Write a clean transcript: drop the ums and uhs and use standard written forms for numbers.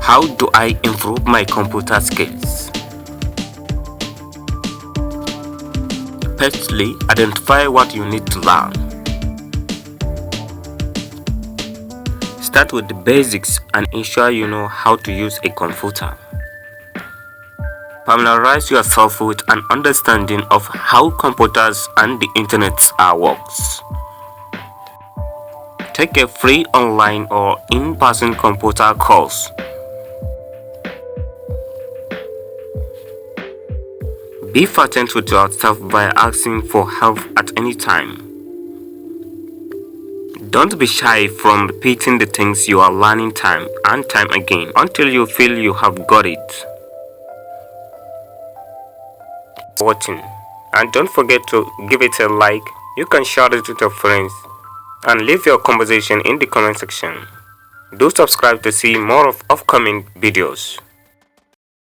How do I improve my computer skills? Firstly, identify what you need to learn. Start with the basics and ensure you know how to use a computer. Familiarize yourself with an understanding of how computers and the internet works. Take a free online or in-person computer course. Be patient with yourself by asking for help at any time. Don't be shy from repeating the things you are learning time and time again until you feel you have got it. Watching, and don't forget to give it a like. You can share it with your friends and leave your conversation in the comment section. Do subscribe to see more of upcoming videos.